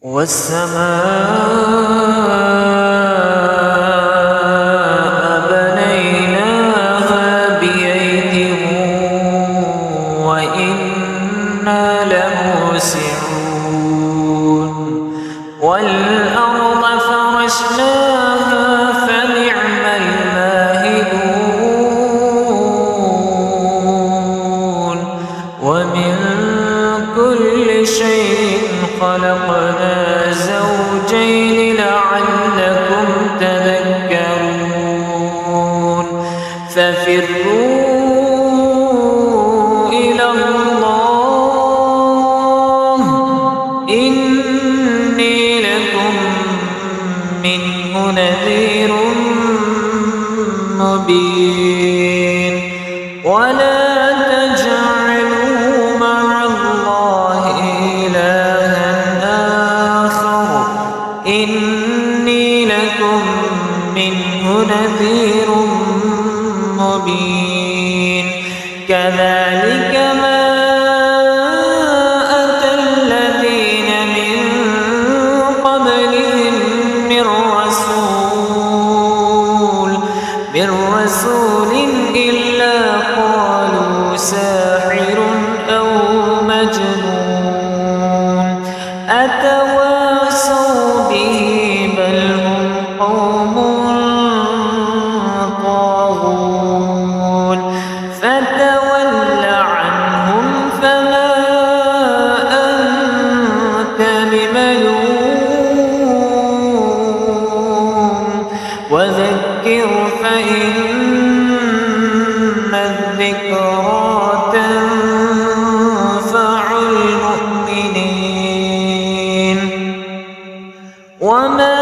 والسماء بنيناها بأيد وإنا لموسعون والأرض فرشناها فنعم الماهدون ومن كل شيء خلقنا زوجين لعلكم تذكرون ففروا إلى الله إني لكم منه نذير مبين ولا تجعلوا مع الله إلها آخر إني لكم منه نذير مبين كذلك ما أتى الذين من قبلهم من رسول إلا قالوا ساحر أو مجنون أتواصوا به بل هم قوم طاغون فتول عنهم فما أنت بملوم وذكر فإن الذكرى تنفع المؤمنين وما